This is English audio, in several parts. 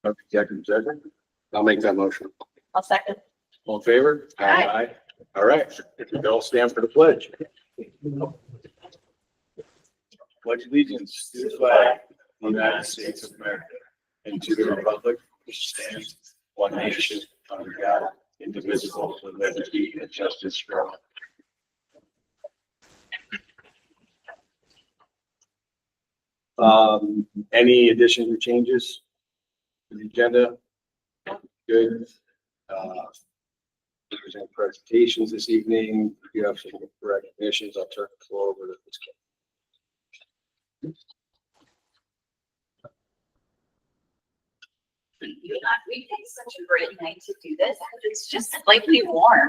Executive session. I'll make that motion. I'll second. All in favor? Aye. All right. We all stand for the pledge. Pledge allegiance to the flag of the United States of America and to the republic which stands one nation under God, indivisible, with liberty and justice for all. Any additions or changes to the agenda? Good. There's any presentations this evening. If you have some recognitions, I'll turn the floor over to this kid. We picked such a great night to do this. It's just slightly warm.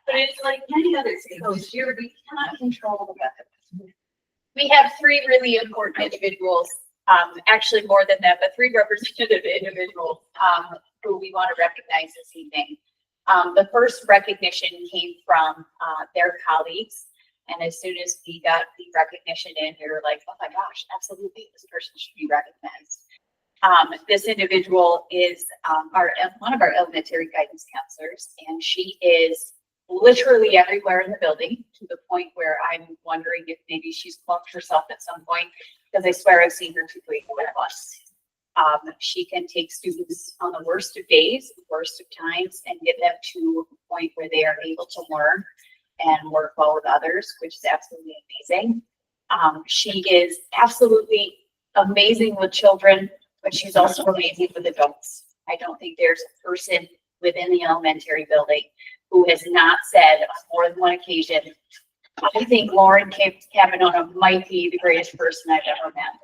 But it's like many other things here, we cannot control the weather. We have three really important individuals, actually more than that, but three representative individuals who we want to recognize this evening. The first recognition came from their colleagues. And as soon as we got the recognition in, we were like, oh my gosh, absolutely, this person should be recognized. This individual is one of our elementary guidance counselors, and she is literally everywhere in the building to the point where I'm wondering if maybe she's clumped herself at some point, because I swear I've seen her tutoring with us. She can take students on the worst of days, worst of times, and get them to a point where they are able to learn and work well with others, which is absolutely amazing. She is absolutely amazing with children, but she's also amazing with adults. I don't think there's a person within the elementary building who has not said on more than one occasion, I think Lauren Cavanona might be the greatest person I've ever met.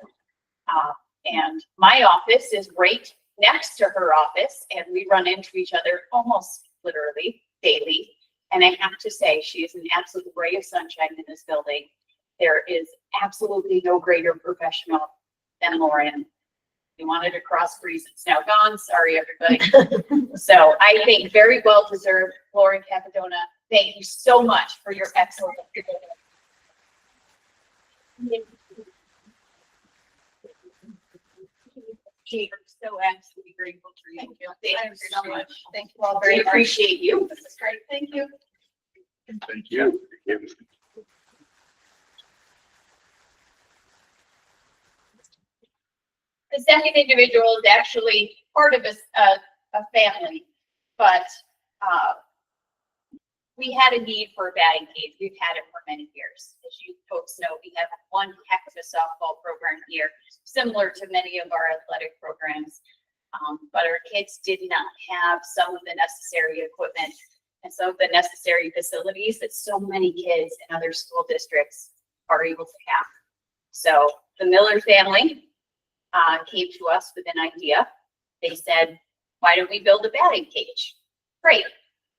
And my office is right next to her office, and we run into each other almost literally daily. And I have to say, she is an absolute ray of sunshine in this building. There is absolutely no greater professional than Lauren. We wanted to cross breeze, it's now gone. Sorry, everybody. So I think very well deserved, Lauren Capadona. Thank you so much for your excellent. I'm so absolutely grateful for you. Thank you so much. Thank you all very much. Appreciate you. This is great. Thank you. Thank you. The second individual is actually part of a family, but we had a need for a batting cage. We've had it for many years. As you folks know, we have one heck of a softball program here, similar to many of our athletic programs. But our kids did not have some of the necessary equipment and some of the necessary facilities that so many kids in other school districts are able to have. So the Miller family came to us with an idea. They said, why don't we build a batting cage? Great.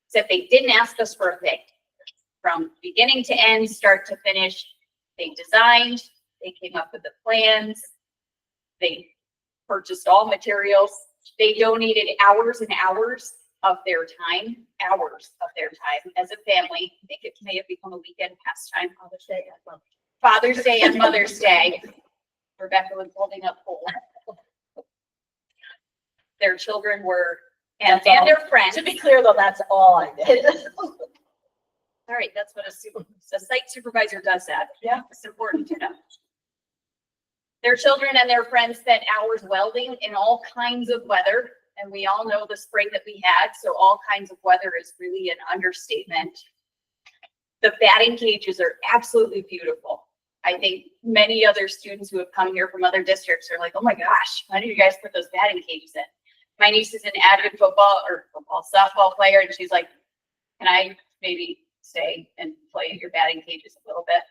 Except they didn't ask us for a thing. From beginning to end, start to finish, they designed, they came up with the plans, they purchased all materials, they donated hours and hours of their time, as a family. I think it may have become a weekend pastime. Father's Day and Mother's Day. Rebecca was holding up pole. Their children were, and their friends. To be clear though, that's all I did. All right, that's what a site supervisor does that. Yeah. It's important to know. Their children and their friends spent hours welding in all kinds of weather. And we all know the spring that we had, so all kinds of weather is really an understatement. The batting cages are absolutely beautiful. I think many other students who have come here from other districts are like, oh my gosh, why did you guys put those batting cages in? My niece is an avid softball player, and she's like, can I maybe stay and play at your batting cages a little bit?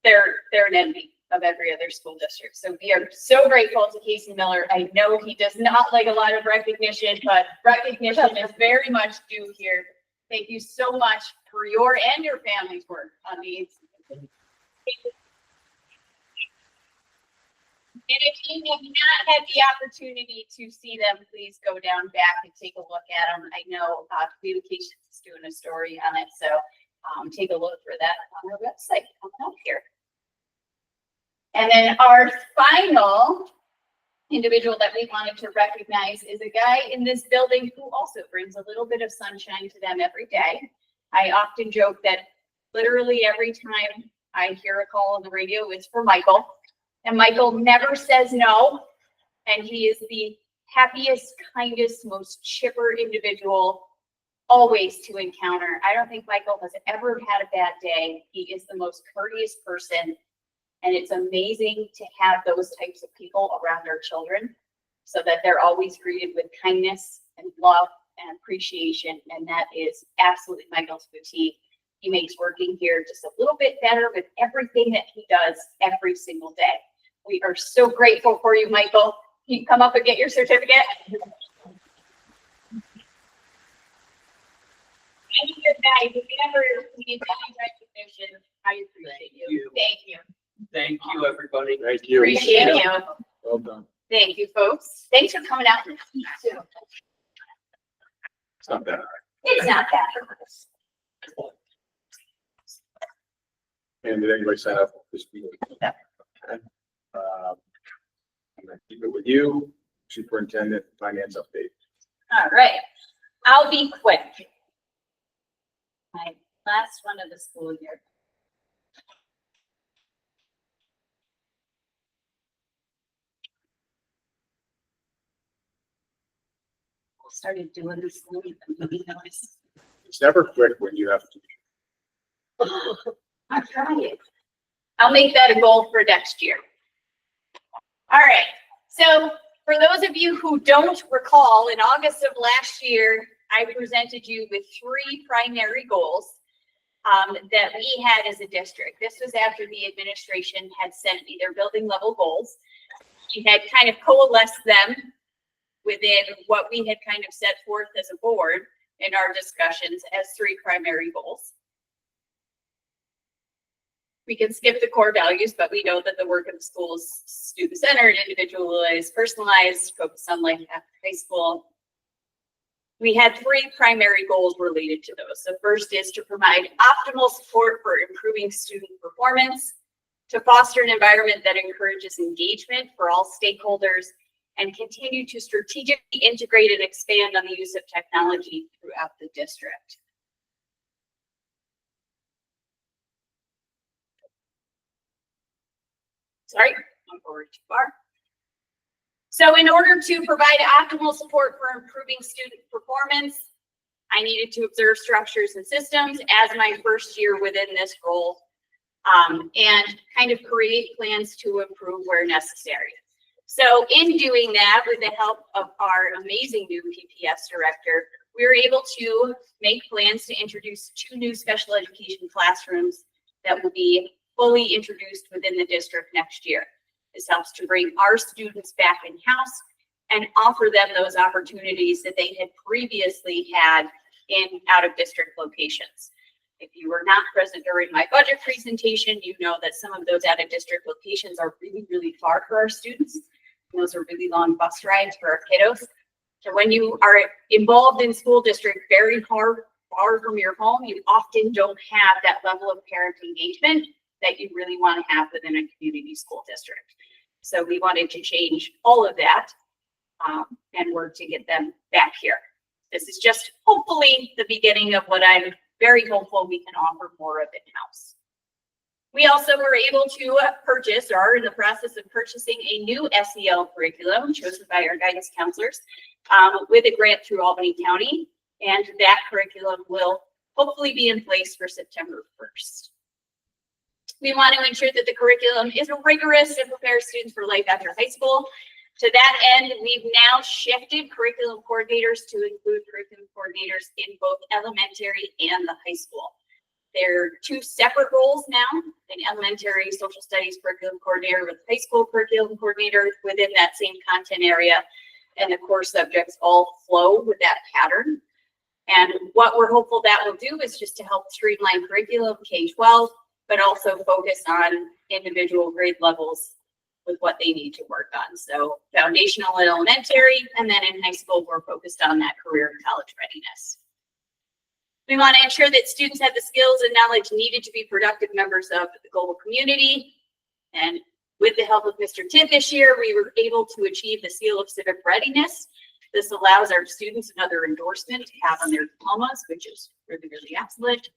They're an envy of every other school district. So we are so grateful to Casey Miller. I know he does not like a lot of recognition, but recognition is very much due here. Thank you so much for your and your family's work on these. And if you have not had the opportunity to see them, please go down back and take a look at them. I know Communications is doing a story on it, so take a look for that on our website coming up here. And then our final individual that we wanted to recognize is a guy in this building who also brings a little bit of sunshine to them every day. I often joke that literally every time I hear a call on the radio, it's for Michael. And Michael never says no. And he is the happiest, kindest, most chipper individual always to encounter. I don't think Michael has ever had a bad day. He is the most courteous person. And it's amazing to have those types of people around our children so that they're always greeted with kindness and love and appreciation. And that is absolutely Michael's boutique. He makes working here just a little bit better with everything that he does every single day. We are so grateful for you, Michael. Can you come up and get your certificate? And good night. If you ever need any recognition, I appreciate you. Thank you. Thank you, everybody. Thank you. Appreciate you. Well done. Thank you, folks. Thanks for coming out and eat too. It's not that hard. It's not that hard. And did anybody sign up for this meeting? Okay. I'm gonna keep it with you, Superintendent Finance Update. All right. I'll be quick. My last one of the school year. Started doing this. It's never quick when you have to. I'm trying. I'll make that a goal for next year. All right. So for those of you who don't recall, in August of last year, I presented you with 3 primary goals that we had as a district. This was after the administration had sent me their building level goals. We had kind of coalesced them within what we had kind of set forth as a board in our discussions as 3 primary goals. We can skip the core values, but we know that the work of the school is student-centered, individualized, personalized, focused on life after high school. We had 3 primary goals related to those. The first is to provide optimal support for improving student performance, to foster an environment that encourages engagement for all stakeholders, and continue to strategically integrate and expand on the use of technology throughout the district. Sorry, I'm forward too far. So in order to provide optimal support for improving student performance, I needed to observe structures and systems as my first year within this role, and kind of create plans to improve where necessary. So in doing that, with the help of our amazing new PPS director, we were able to make plans to introduce 2 new special education classrooms that will be fully introduced within the district next year. This helps to bring our students back in-house and offer them those opportunities that they had previously had in out-of-district locations. If you were not present during my budget presentation, you know that some of those out-of-district locations are really, really far for our students. Those are really long bus rides for our kiddos. So when you are involved in school district very far from your home, you often don't have that level of parent engagement that you really want to have within a community school district. So we wanted to change all of that and work to get them back here. This is just hopefully the beginning of what I'm very hopeful we can offer more of in-house. We also were able to purchase, or are in the process of purchasing, a new SEL curriculum chosen by our guidance counselors with a grant through Albany County. And that curriculum will hopefully be in place for September 1st. We want to ensure that the curriculum is rigorous and prepares students for life after high school. To that end, we've now shifted curriculum coordinators to include curriculum coordinators in both elementary and the high school. There are 2 separate roles now, an elementary social studies curriculum coordinator with high school curriculum coordinator within that same content area, and the core subjects all flow with that pattern. And what we're hopeful that will do is just to help streamline curriculum K-12, but also focus on individual grade levels with what they need to work on. So foundational and elementary, and then in high school, we're focused on that career and college readiness. We want to ensure that students have the skills and knowledge needed to be productive members of the global community. And With the help of Mr. Tidd this year, we were able to achieve the seal of civic readiness. This allows our students another endorsement to have on their diplomas, which is really, really excellent.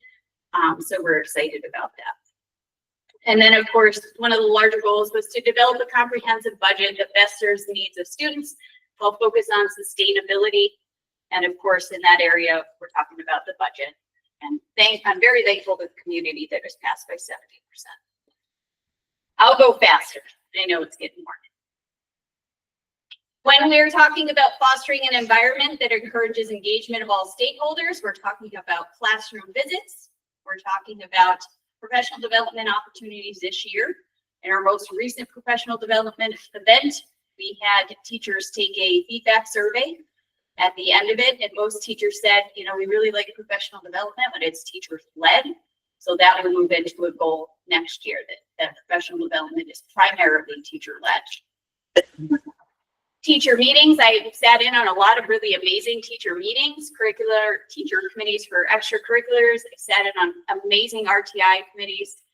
So we're excited about that. And then, of course, one of the larger goals was to develop a comprehensive budget that best serves the needs of students while focus on sustainability. And of course, in that area, we're talking about the budget. And I'm very thankful to the community that was passed by 70%. I'll go faster. I know it's getting more. When we're talking about fostering an environment that encourages engagement of all stakeholders, we're talking about classroom visits. We're talking about professional development opportunities this year. In our most recent professional development event, we had teachers take a feedback survey at the end of it, and most teachers said, you know, we really like professional development, but it's teacher-led. So that will move into a goal next year that professional development is primarily teacher-led. Teacher meetings, I sat in on a lot of really amazing teacher meetings, curricular teacher committees for extracurriculars. I sat in on amazing RTI committees,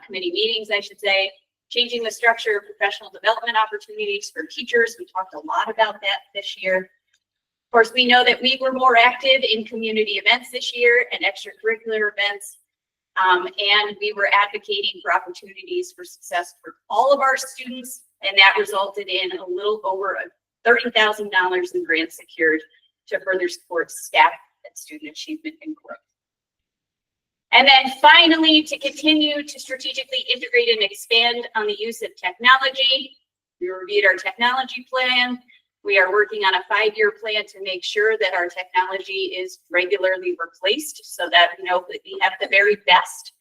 committee meetings, I should say. Changing the structure of professional development opportunities for teachers. We talked a lot about that this year. Of course, we know that we were more active in community events this year and extracurricular events. And we were advocating for opportunities for success for all of our students. And that resulted in a little over $30,000 in grants secured to further support staff and student achievement and growth. And then finally, to continue to strategically integrate and expand on the use of technology, we reviewed our technology plan. We are working on a 5-year plan to make sure that our technology is regularly replaced so that we know that we have the very best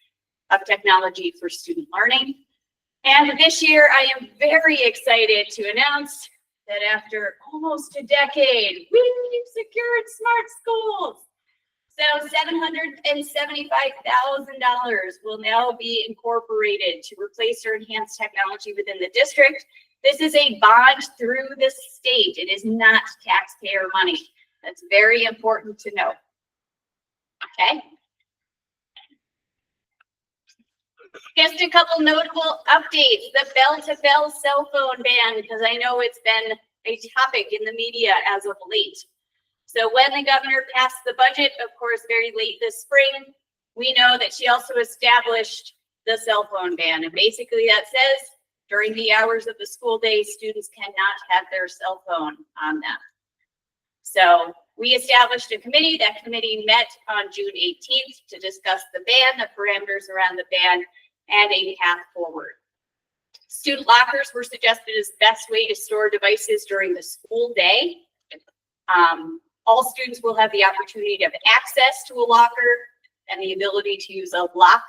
of technology for student learning. And this year, I am very excited to announce that after almost a decade, we've secured smart schools. So $775,000 will now be incorporated to replace or enhance technology within the district. This is a bond through the state. It is not taxpayer money. That's very important to know. Okay. Just a couple notable updates. The bell-to-bell cell phone ban, because I know it's been a topic in the media as of late. So when the governor passed the budget, of course, very late this spring, we know that she also established the cell phone ban. And basically that says during the hours of the school day, students cannot have their cell phone on them. So we established a committee. That committee met on June 18th to discuss the ban, the parameters around the ban, and a path forward. Student lockers were suggested as the best way to store devices during the school day. All students will have the opportunity to have access to a locker and the ability to use a lock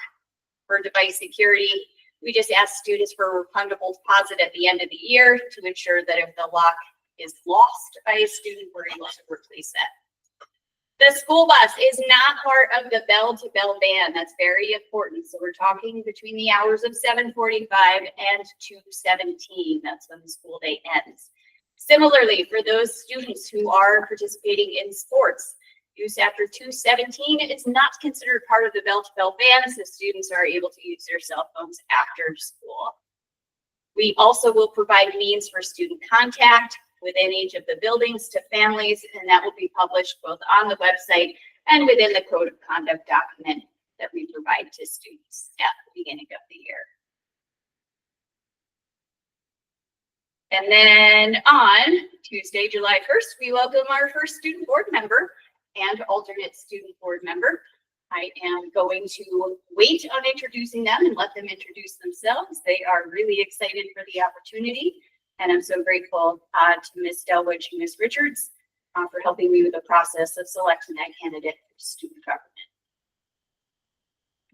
for device security. We just ask students for a refundable deposit at the end of the year to ensure that if the lock is lost by a student, we're able to replace that. The school bus is not part of the bell-to-bell ban. That's very important. So we're talking between the hours of 7:45 and 2:17. That's when the school day ends. Similarly, for those students who are participating in sports, use after 2:17 is not considered part of the bell-to-bell ban, so students are able to use their cell phones after school. We also will provide means for student contact within each of the buildings to families, and that will be published both on the website and within the code of conduct document that we provide to students at the beginning of the year. And then on Tuesday, July 1st, we welcome our first student board member and alternate student board member. I am going to wait on introducing them and let them introduce themselves. They are really excited for the opportunity. And I'm so grateful to Ms. Delwich and Ms. Richards for helping me with the process of selecting that candidate for student government.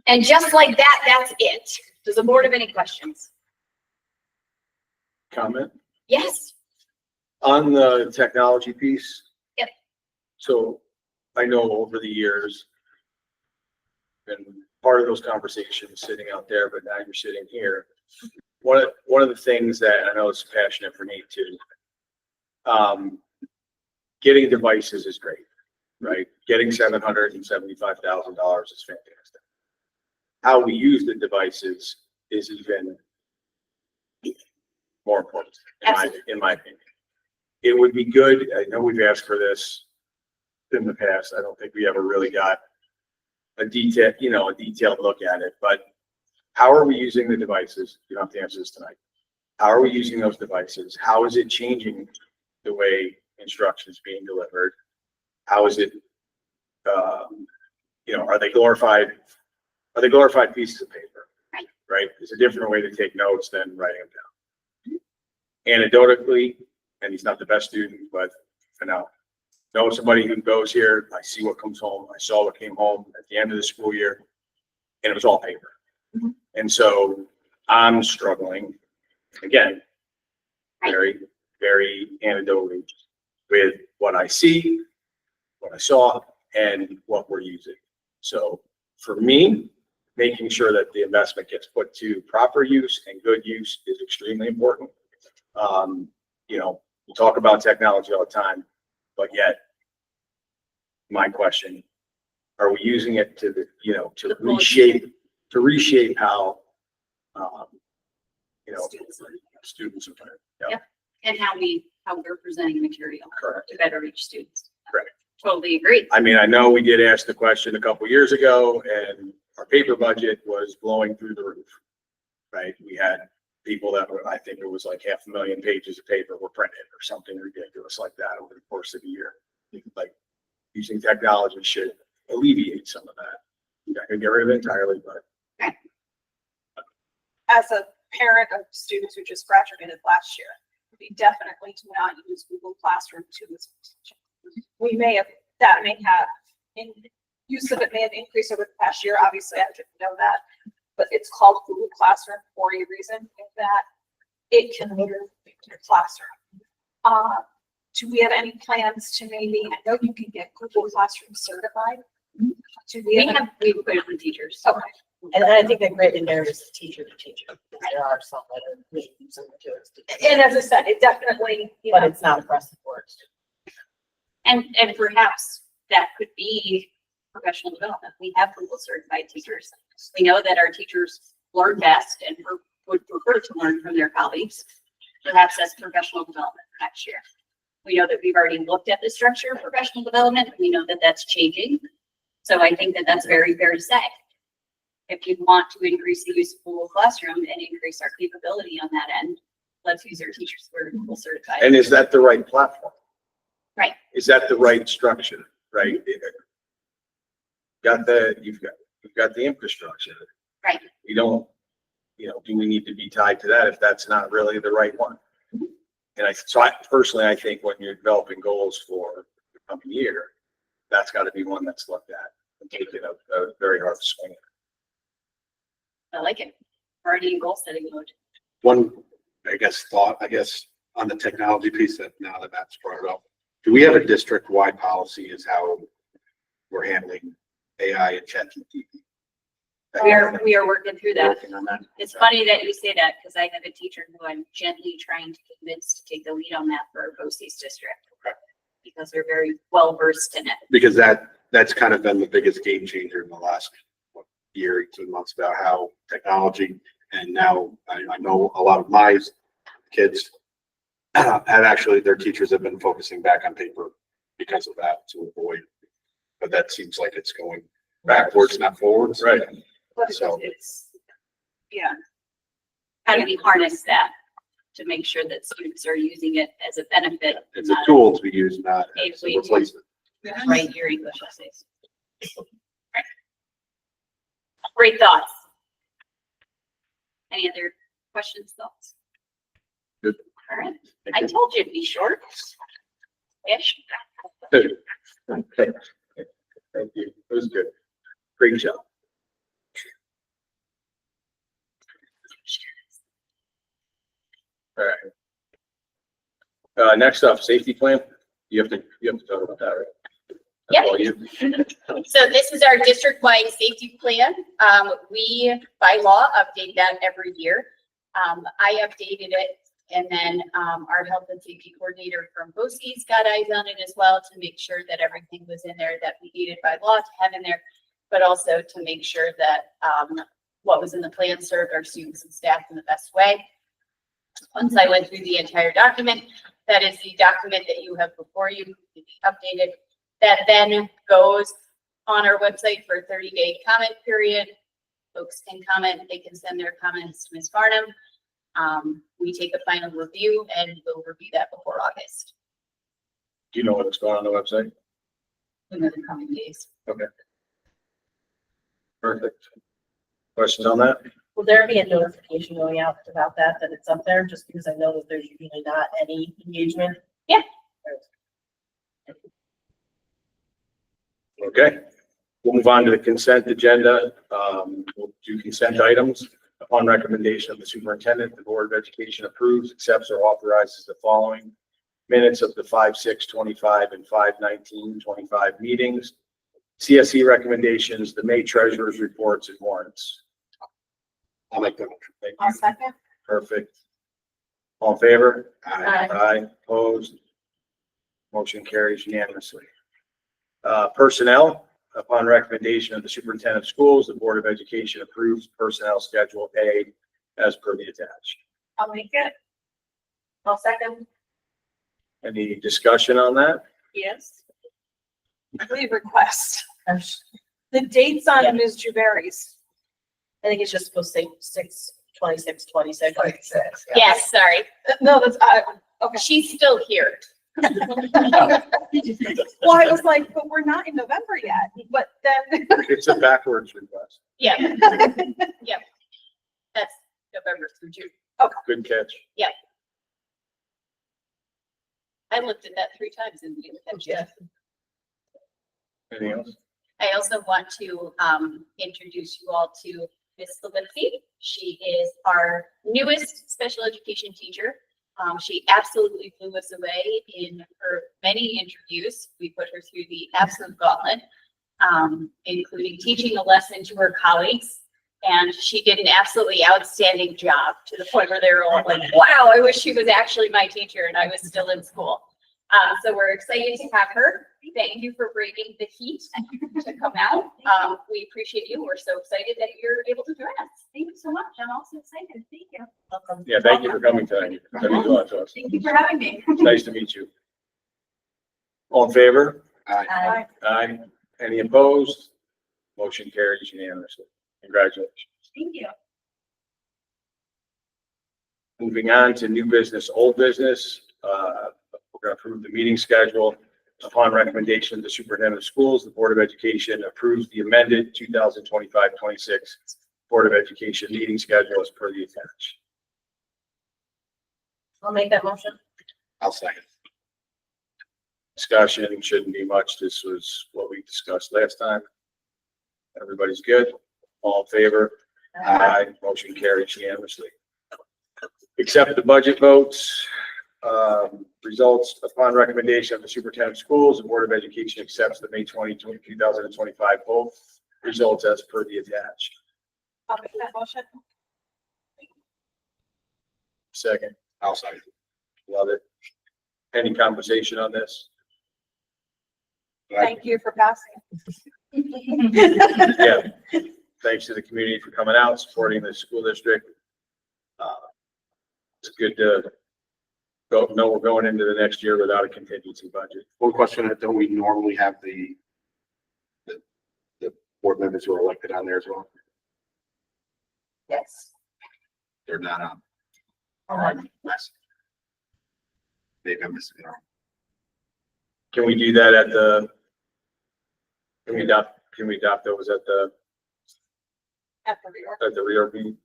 And just like that, that's it. Does the board have any questions? Comment? Yes. On the technology piece. Yep. So I know over the years, been part of those conversations sitting out there, but now you're sitting here. One of the things that I know is passionate for Nate too, getting devices is great, right? Getting $775,000 is fantastic. How we use the devices is even more important, in my opinion. It would be good, I know we've asked for this in the past, I don't think we ever really got a detailed look at it, but how are we using the devices? You don't have to answer this tonight. How are we using those devices? How is it changing the way instruction is being delivered? How is it, are they glorified pieces of paper? Right? It's a different way to take notes than writing them down. Anecdotally, and he's not the best student, but I know somebody who goes here, I see what comes home. I saw what came home at the end of the school year, and it was all paper. And so I'm struggling, again, very, very anecdotally with what I see, what I saw, and what we're using. So for me, making sure that the investment gets put to proper use and good use is extremely important. We talk about technology all the time, but yet my question, are we using it to reshape how, students are learning? Yep. And how we're presenting material Correct. to better reach students. Correct. Totally agree. I mean, I know we did ask the question a couple years ago and our paper budget was blowing through the roof, right? We had people that were, I think it was like 500,000 pages of paper were printed or something ridiculous like that over the course of a year. Like using technology should alleviate some of that. You're not gonna get rid of it entirely, but As a parent of students who just graduated last year, we definitely do not use Google Classroom to this. We may have, use of it may have increased over the past year. Obviously, I didn't know that, but it's called Google Classroom for a reason, in that it can move your classroom. Do we have any plans to maybe, I know you can get Google Classroom certified. We put it for teachers. Okay. And I think that greatly varies teacher to teacher. There are some that are really using it And as I said, it definitely, but it's not across the board. And perhaps that could be professional development. We have Google certified teachers. We know that our teachers learn best and would prefer to learn from their colleagues. Perhaps that's professional development for next year. We know that we've already looked at the structure of professional development. We know that that's changing. So I think that that's very fair to say. If you want to increase the use of Google Classroom and increase our capability on that end, let's use our teachers who are Google certified. and is that the right platform? Right. Is that the right structure, right? You've got the infrastructure. Right. You don't, do we need to be tied to that if that's not really the right one? And I personally, I think when you're developing goals for the coming year, that's got to be one that's looked at and taken a very hard swing. I like it. Already in goal setting mode. One, thought, on the technology piece that now that Matt's brought it up, do we have a district-wide policy as how we're handling AI and ChatGPT? We are working through that. Working on that. It's funny that you say that because I have a teacher who I'm gently trying to convince to take the lead on that for our BOCES district. Okay. Because they're very well versed in it. Because that's kind of been the biggest game changer in the last year, 18 months, about how technology, and now I know a lot of my kids have actually, their teachers have been focusing back on paper because of that to avoid, but that seems like it's going backwards, not forwards. Right. But So- it's, yeah. How do we harness that to make sure that students are using it as a benefit? It's a tool to be used, not as a If we- replacement. Write your English essays. Right. Great thoughts. Any other questions, thoughts? Good. All right. Thank I you. told you it'd be short. Ish. Thank you. It was good. Great job. All right. Next up, safety plan. You have to talk about that, right? Yep. All you. So this is our district-wide safety plan. We, by law, update that every year. I updated it, and then our health and safety coordinator from BOCES got eyes on it as well to make sure that everything was in there that we needed by law to have in there, but also to make sure that what was in the plan served our students and staff in the best way. Once I went through the entire document, that is the document that you have before you, updated. That then goes on our website for a 30-day comment period. Folks can comment, they can send their comments to Ms. Farnham. We take a final review and we'll review that before August, Do you know what's going on the website? in the coming days. Perfect. Questions on that? Will there be a notification going out about that, that it's up there, just because I know that there's usually not any engagement? Yeah. Okay. We'll move on to the consent agenda. We'll do consent items. Upon recommendation of the superintendent, the Board of Education approves, accepts, or authorizes the following minutes of the 5/6/25 and 5/19/25 meetings. CSE recommendations, the May treasurer's reports and warrants. I'll make that motion. Thank I'll you. second. Perfect. All in favor? Aye. Aye, opposed. Motion carries unanimously. Personnel, upon recommendation of the superintendent of schools, the Board of Education approves personnel schedule A as per the attached. I'll make it. I'll second. Any discussion on that? Yes. Leave request. The dates on Ms. Juberi's. I think it's just supposed to say 6/26/26. Yes, sorry. No, that's, okay. She's still here. Well, I was like, but we're not in November yet, but then. It's a backwards request. Yeah. Yep. That's November through June. Good catch. I looked at that 3 times and didn't catch it. Anything else? I also want to introduce you all to Miss Levitsky. She is our newest special education teacher. She absolutely blew us away in her many interviews. We put her through the absolute gauntlet, including teaching a lesson to her colleagues. And she did an absolutely outstanding job, to the point where they were all like, wow, I wish she was actually my teacher and I was still in school. So we're excited to have her. Thank you for braving the heat to come out. We appreciate you. We're so excited that you're able to join us. Thank you so much. I'm also excited. Thank you. Welcome. Yeah, thank you for coming tonight. That means a lot to us. Thank you for having me. Nice to meet you. All in favor? Aye. Aye. Any opposed? Motion carries unanimously. Congratulations. Thank you. Moving on to new business, old business. We're going to approve the meeting schedule. Upon recommendation of the superintendent of schools, the Board of Education approves the amended 2025-26 Board of Education meeting schedule as per the attached. I'll make that motion. I'll second. Discussion shouldn't be much. This was what we discussed last time. Everybody's good? All in favor? Aye. Motion carries unanimously. Accept the budget votes. Results upon recommendation of the superintendent of schools, the Board of Education accepts the May 2025 vote results as per the attached. I'll make that motion. Second, I'll second. love it. Any conversation on this? Thank you for passing. Yeah. Thanks to the community for coming out, supporting the school district. It's good to know we're going into the next year without a contingency budget. One question, don't we normally have the board members who are elected on there as well? Yes. They're not on. Nice. Maybe I'm missing it. Can we do that at the, can we adopt those at the reorg meeting?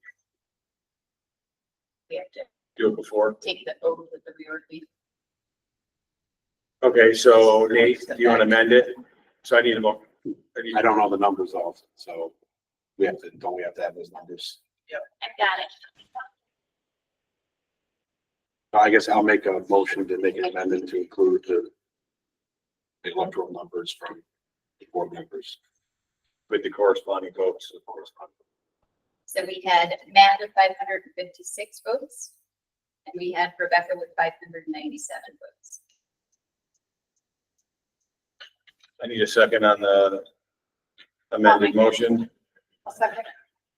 We have to Do it before? take the oath with the reorg meeting. Okay, so Nate, do you want to amend it? So I need a vote. I don't know the numbers also, so don't we have to have those numbers? I got it. I guess I'll make a motion to make an amendment to include the electoral numbers from the board members. With the corresponding votes, of course. So we had Matt with 556 votes, and we had Rebecca with 597 votes. I need a second on the amended motion. I'll second.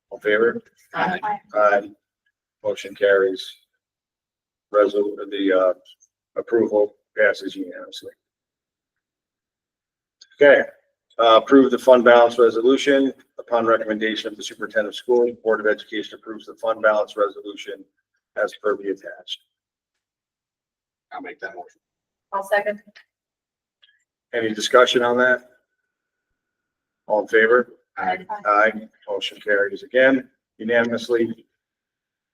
All in favor? Aye. Aye. Motion carries. approval passes unanimously. Okay, approve the fund balance resolution upon recommendation of the superintendent of schools. Board of Education approves the fund balance resolution as per the attached. I'll make that motion. I'll second. Any discussion on that? All in favor? Aye. Aye. Motion carries again unanimously.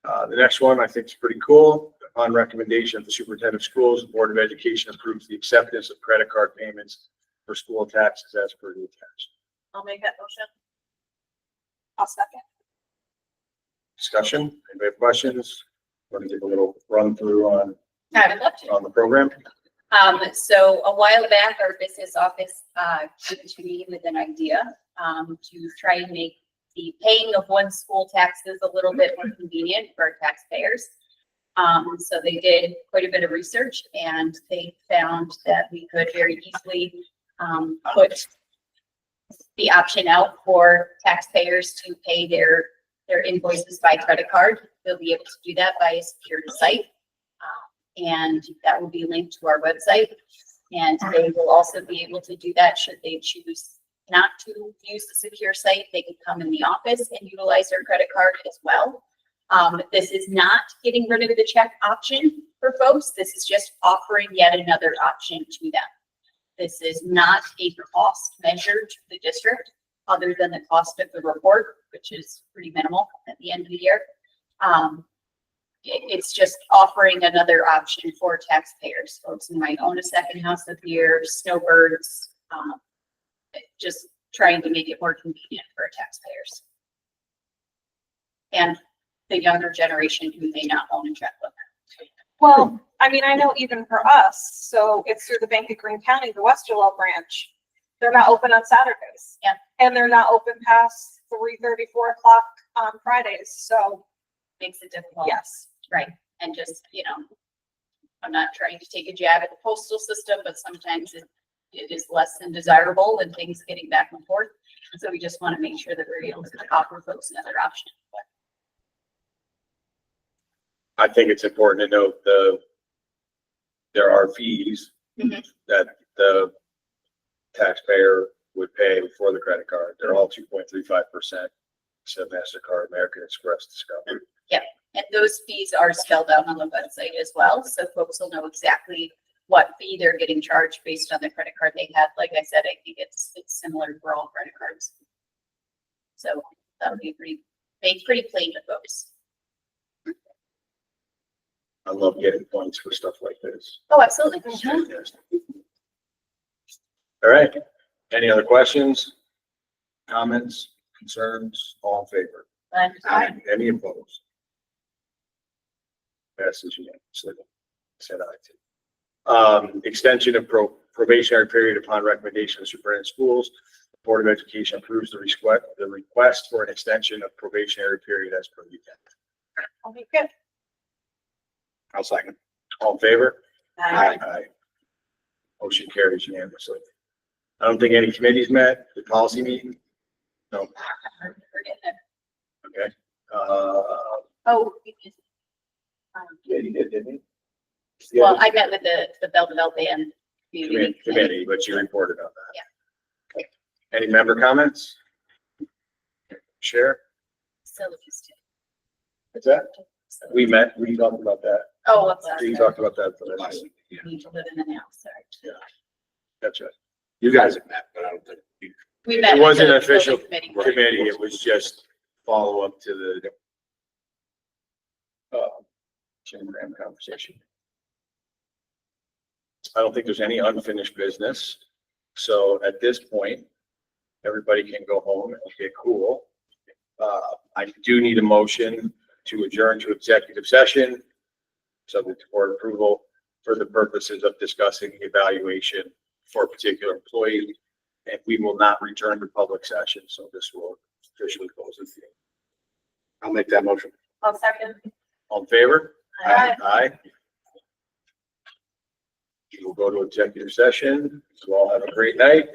The next one I think is pretty cool. Upon recommendation of the superintendent of schools, the Board of Education approves the acceptance of credit card payments for school taxes as per the attached. I'll make that motion. I'll second. Discussion? Anybody have questions? Want to give a little run through on I would love to. the program? So a while back, our business office, came to me with an idea, to try and make the paying of one school taxes a little bit more convenient for our taxpayers. So they did quite a bit of research and they found that we could very easily, put the option out for taxpayers to pay their invoices by credit card. They'll be able to do that by a secured site. And that will be linked to our website. And they will also be able to do that should they choose not to use the secure site. They can come in the office and utilize their credit card as well. This is not getting rid of the check option for folks. This is just offering yet another option to them. This is not a cost measure to the district other than the cost of the report, which is pretty minimal at the end of the year. It's just offering another option for taxpayers, folks who might own a second house up here, snowbirds, just trying to make it more convenient for taxpayers. And the younger generation who may not own a checkbook. Well, I mean, I know even for us, so it's through the Bank of Greene County, the Westerlo branch. They're not open on Saturdays. Yeah. And they're not open past 3:30, 4 o'clock on Fridays. So Makes it difficult. yes. Right, and just, I'm not trying to take a jab at the postal system, but sometimes it is less than desirable and things getting back and forth. So we just want to make sure that we're able to offer folks another option. I think it's important to note there are fees Mhm. that the taxpayer would pay for the credit card. They're all 2.35%, except MasterCard, American Express, Discover. And those fees are spelled out on the website as well, so folks will know exactly what fee they're getting charged based on the credit card they have. Like I said, I think it's similar for all credit cards. So that'll be made pretty plain to folks. I love getting points for stuff like this. Oh, absolutely. It's fantastic. All right, any other questions, comments, concerns, all in favor? And Any opposed? Passes unanimously. Said aye too. Extension of probationary period upon recommendation of superintendent of schools. The Board of Education approves the request for an extension of probationary period as per the agenda. I'll make it. I'll second. All in favor? Aye. Aye. Motion carries unanimously. I don't think any committees met, the policy meeting? No, we're getting it. okay. Oh, Yeah, you did, didn't you? well, I met with the Bell to Bell Band community. Committee, but you reported on that. Yeah. Any member comments? Share? Facilities too. What's that? We met, we talked about that. Oh, I'm sorry. We talked about that for the Last last, week, yeah. Need to live in the now, sorry. that's right. You guys have met, but I don't think you. We met It with wasn't the an official building committee. committee, it was just follow up to the Jim Graham conversation. I don't think there's any unfinished business. So at this point, everybody can go home and get cool. I do need a motion to adjourn to executive session, subject to board approval, for the purposes of discussing the evaluation for a particular employee. And we will not return to public session, so this will officially close the meeting. I'll make that motion. I'll second. All in favor? Aye. Aye. We'll go to executive session. So all have a great night.